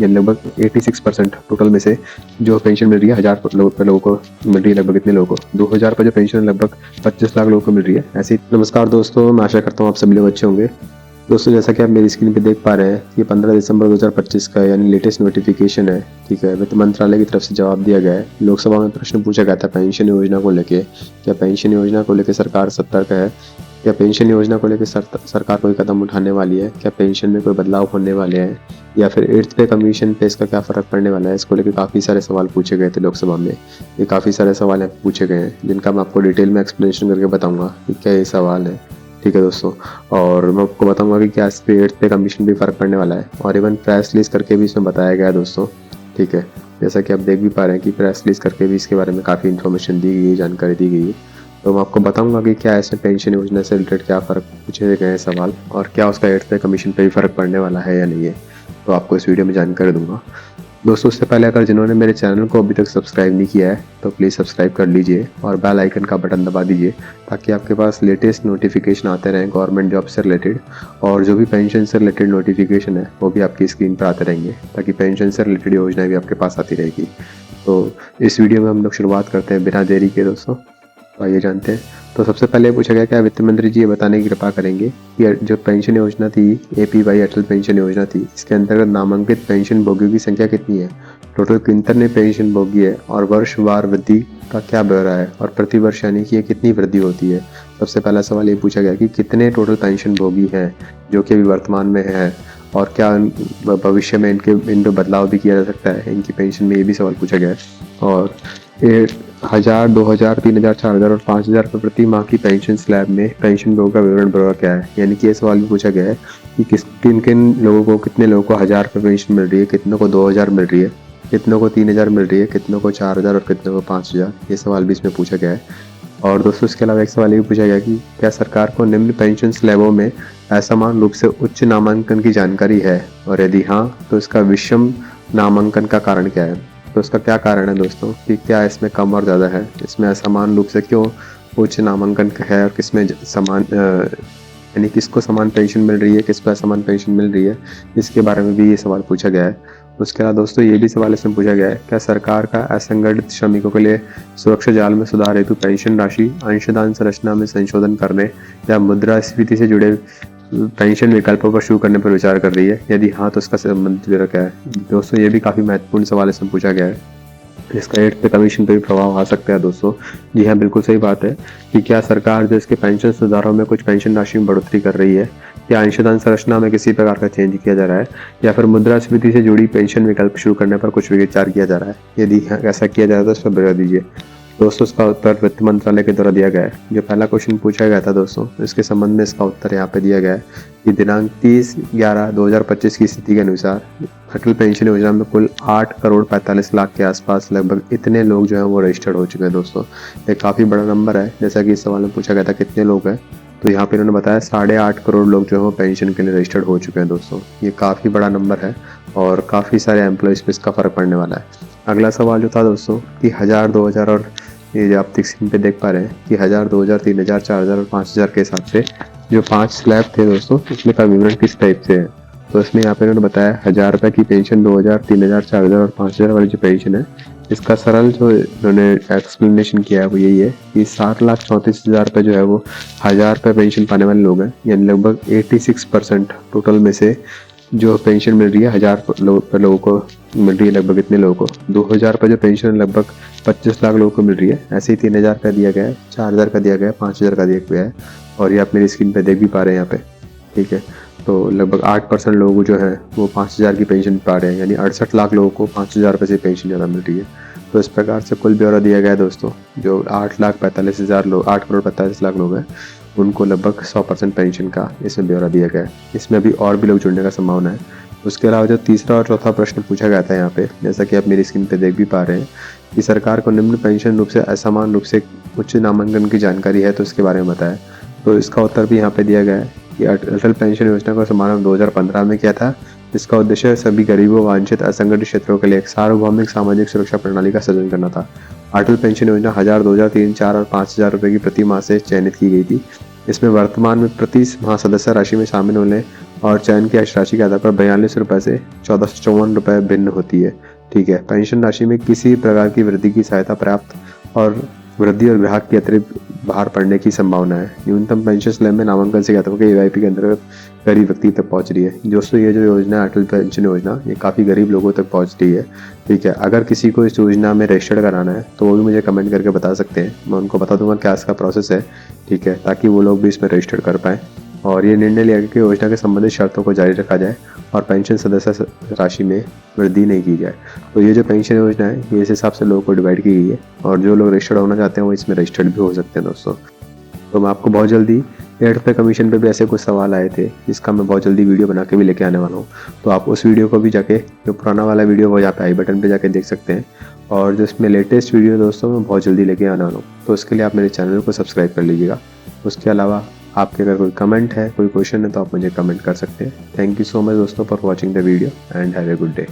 यानी लगभग 86% टोटल में से जो पेंशन मिल रही है 1000 लोगों को मिल रही है। लगभग कितने लोगों को 2000 पर जो पेंशन लगभग 25 लाख लोगों को मिल रही है। ऐसे ही नमस्कार दोस्तों, मैं आशा करता हूँ आप सभी लोग अच्छे होंगे। दोस्तों जैसा कि आप मेरी स्क्रीन पे देख पा रहे हैं ये 15 दिसंबर 2025 का यानी लेटेस्ट नोटिफिकेशन है। ठीक है, वित्त मंत्रालय की तरफ से जवाब दिया गया है। लोकसभा में प्रश्न पूछा गया था पेंशन योजना को लेके, क्या पेंशन योजना को लेकर सरकार सतर्क है, क्या पेंशन योजना को लेकर सरकार कोई कदम उठाने वाली है, क्या पेंशन में कोई बदलाव होने वाले हैं, या फिर 8th पे कमीशन पे इसका क्या फ़र्क पड़ने वाला है। इसको लेकर काफ़ी सारे सवाल पूछे गए थे लोकसभा में। ये काफ़ी सारे सवाल पूछे गए हैं जिनका मैं आपको डिटेल में एक्सप्लेनेशन करके बताऊंगा कि क्या ये सवाल है। ठीक है दोस्तों, और मैं आपको बताऊंगा कि क्या इस पे 8th पे कमीशन भी फ़र्क पड़ने वाला है, और इवन प्रेस रिलीज करके भी इसमें बताया गया है दोस्तों। ठीक है, जैसा कि आप देख भी पा रहे हैं कि प्रेस रिलीज करके भी इसके बारे में काफ़ी इन्फॉर्मेशन दी गई है, जानकारी दी गई है। तो मैं आपको बताऊंगा कि क्या इसमें पेंशन योजना से रिलेटेड क्या फ़र्क पूछे गए हैं सवाल, और क्या उसका 8th पे कमीशन पे भी फ़र्क पड़ने वाला है या नहीं है। तो आपको इस वीडियो में जानकारी दूंगा। दोस्तों उससे पहले अगर जिन्होंने मेरे चैनल को अभी तक सब्सक्राइब नहीं किया है तो प्लीज़ सब्सक्राइब कर लीजिए और बेल आइकन का बटन दबा दीजिए, ताकि आपके पास लेटेस्ट नोटिफिकेशन आते रहें गवर्नमेंट जॉब से रिलेटेड, और जो भी पेंशन से रिलेटेड नोटिफिकेशन है वो भी आपकी स्क्रीन पर आते रहेंगे, ताकि पेंशन से रिलेटेड योजनाएं भी आपके पास आती रहेगी। तो इस वीडियो में हम लोग शुरुआत करते हैं बिना देरी के दोस्तों। तो आइए जानते हैं। तो सबसे पहले पूछा गया क्या वित्त मंत्री जी ये बताने की कृपा करेंगे कि जो पेंशन योजना थी APY अटल पेंशन योजना थी, इसके अंतर्गत नामांकित पेंशन भोगियों की संख्या कितनी है, टोटल कितने पेंशन भोगी है, और वर्षवार वृद्धि का क्या ब्यौरा है, और प्रति वर्ष यानी कि ये कितनी वृद्धि होती है। सबसे पहला सवाल ये पूछा गया कि कितने टोटल पेंशन भोगी हैं जो कि अभी वर्तमान में है, और क्या भविष्य में इन पे बदलाव भी किया जा सकता है इनकी पेंशन में, ये भी सवाल पूछा गया है। और 1000, 2000, 3000, 4000 और 5000 रुपये प्रति माह की पेंशन स्लैब में पेंशन भोग का विवरण ब्यौरा क्या है। यानी कि ये सवाल भी पूछा गया है कि किन किन लोगों को, कितने लोगों को 1000 रुपये पेंशन मिल रही है, कितनों को 2000 मिल रही है, कितनों को 3000 मिल रही है, कितनों को 4000 और कितनों को 5000। ये सवाल भी इसमें पूछा गया है। और दोस्तों इसके अलावा एक सवाल ये भी पूछा गया कि क्या सरकार को निम्न पेंशन स्लैबों में असमान रूप से उच्च नामांकन की जानकारी है, और यदि हाँ तो इसका विषम नामांकन का कारण क्या है। तो इसका क्या कारण है दोस्तों कि क्या इसमें कम और ज़्यादा है, इसमें असमान रूप से क्यों उच्च नामांकन है, और किसमें समान यानी किसको समान पेंशन मिल रही है, किस पर असमान पेंशन मिल रही है, इसके बारे में भी ये सवाल पूछा गया है। उसके अलावा दोस्तों ये भी सवाल इसमें पूछा गया है क्या सरकार का असंगठित श्रमिकों के लिए सुरक्षा जाल में सुधार हेतु पेंशन राशि अंशदान संरचना में संशोधन करने या मुद्रास्फीति से जुड़े पेंशन विकल्पों पर शुरू करने पर विचार कर रही है, यदि हाँ तो इसका संबंधित ब्यौरा क्या है। दोस्तों ये भी काफ़ी महत्वपूर्ण सवाल इसमें पूछा गया है, इसका 8th पे कमीशन पर भी प्रभाव आ सकता है दोस्तों। जी हाँ, बिल्कुल सही बात है कि क्या सरकार जो इसके पेंशन सुधारों में कुछ पेंशन राशि में बढ़ोतरी कर रही है, या अंशदान संरचना में किसी प्रकार का चेंज किया जा रहा है, या फिर मुद्रास्फीति से जुड़ी पेंशन विकल्प शुरू करने पर कुछ विचार किया जा रहा है। यदि ऐसा किया जाए तो इस पर ब्यौरा दीजिए। दोस्तों इसका उत्तर वित्त मंत्रालय के द्वारा दिया गया है। जो पहला क्वेश्चन पूछा गया था दोस्तों, इसके संबंध में इसका उत्तर यहाँ पे दिया गया है कि दिनांक 30/11/2025 की स्थिति के अनुसार अटल पेंशन योजना में कुल 8 करोड़ 45 लाख के आसपास लगभग इतने लोग जो है वो रजिस्टर्ड हो चुके हैं दोस्तों। ये काफ़ी बड़ा नंबर है। जैसा कि इस सवाल में पूछा गया था कितने लोग हैं, तो यहाँ पे इन्होंने बताया 8.5 करोड़ लोग जो है वो पेंशन के लिए रजिस्टर्ड हो चुके हैं दोस्तों। ये काफ़ी बड़ा नंबर है और काफ़ी सारे एम्प्लॉयज़ पे इसका फ़र्क पड़ने वाला है। अगला सवाल जो था दोस्तों कि 1000, 2000 और ये जो आप स्क्रीन पे देख पा रहे हैं कि 1000, 2000, 3000, 4000 और 5000 के हिसाब से जो 5 स्लैब थे दोस्तों, इसमें का विवरण किस टाइप से है। तो इसमें यहाँ पे इन्होंने बताया 1000 रुपये की पेंशन, 2000, 3000, 4000 और 5000 वाली जो पेंशन है, इसका सरल जो इन्होंने एक्सप्लेनेशन किया है वो यही है कि 7,34,000 रुपये जो है वो 1000 रुपये पेंशन पाने वाले लोग हैं, यानी लगभग 86% टोटल में से जो पेंशन मिल रही है 1000 लोगों को मिल रही है। लगभग इतने लोगों को 2000 रुपये जो पेंशन लगभग 25 लाख लोगों को मिल रही है। ऐसे ही 3000 का दिया गया है, 4000 का दिया गया है, 5000 का दिया गया है, और ये आप मेरी स्क्रीन पे देख भी पा रहे हैं यहाँ पे। ठीक है, तो लगभग 8% लोग जो हैं वो 5000 की पेंशन पा रहे हैं, यानी 68 लाख लोगों को 5000 रुपये से पेंशन ज़्यादा मिल रही है। तो इस प्रकार से कुल ब्यौरा दिया गया है दोस्तों। जो 8,45,000 लोग, 8 करोड़ 45 लाख लोग हैं, उनको लगभग 100% पेंशन का इसमें ब्यौरा दिया गया है। इसमें अभी और भी लोग जुड़ने का संभावना है। उसके अलावा जो तीसरा और चौथा प्रश्न पूछा गया था यहाँ पे, जैसा कि आप मेरी स्क्रीन पे देख भी पा रहे हैं कि सरकार को निम्न पेंशन रूप से असमान रूप से उच्च नामांकन की जानकारी है, तो इसके बारे में बताएं। तो इसका उत्तर भी यहाँ पे दिया गया है कि अटल पेंशन योजना का शुभारंभ 2015 में किया था, जिसका उद्देश्य सभी गरीबों, वांछित, असंगठित क्षेत्रों के लिए एक सार्वभौमिक सामाजिक सुरक्षा प्रणाली का सृजन करना था। अटल पेंशन योजना 1000, 2000, 3, 4 और 5000 रुपये की प्रति माह से चयनित की गई थी। इसमें वर्तमान में प्रति माह सदस्य राशि में शामिल होने और चयन की राशि के आधार पर 42 रुपये से 1454 रुपये भिन्न होती है। ठीक है, पेंशन राशि में किसी प्रकार की वृद्धि की सहायता प्राप्त और वृद्धि और ग्राहक की अतिरिक्त बाहर पड़ने की संभावना है। न्यूनतम पेंशन स्लैब में नामांकन से ज्ञातकों के एवाईपी के अंतर्गत गरीब व्यक्ति तक पहुंच रही है। दोस्तों ये जो योजना है अटल पेंशन योजना, ये काफ़ी गरीब लोगों तक पहुंच रही है। ठीक है, अगर किसी को इस योजना में रजिस्टर्ड कराना है तो वो भी मुझे कमेंट करके बता सकते हैं, मैं उनको बता दूंगा क्या इसका प्रोसेस है। ठीक है, ताकि वो लोग भी इसमें रजिस्टर्ड कर पाएँ। और ये निर्णय लिया गया कि योजना के संबंधित शर्तों को जारी रखा जाए और पेंशन सदस्य राशि में वृद्धि नहीं की जाए। तो ये जो पेंशन योजना है ये इस हिसाब से लोगों को डिवाइड की गई है, और जो लोग रजिस्टर्ड होना चाहते हैं वो इसमें रजिस्टर्ड भी हो सकते हैं दोस्तों। तो मैं आपको बहुत जल्दी 8th पे कमीशन पे भी ऐसे कुछ सवाल आए थे, जिसका मैं बहुत जल्दी वीडियो बना के भी लेके आने वाला हूँ। तो आप उस वीडियो को भी जाके, जो पुराना वाला वीडियो वो यहाँ पे आई बटन पे जाके देख सकते हैं। और जो इसमें लेटेस्ट वीडियो दोस्तों मैं बहुत जल्दी लेके आने वाला हूँ, तो उसके लिए आप मेरे चैनल को सब्सक्राइब कर लीजिएगा। उसके अलावा आपके अगर कोई कमेंट है, कोई क्वेश्चन है, तो आप मुझे कमेंट कर सकते हैं। थैंक यू सो मच दोस्तों for watching the video and have a good day.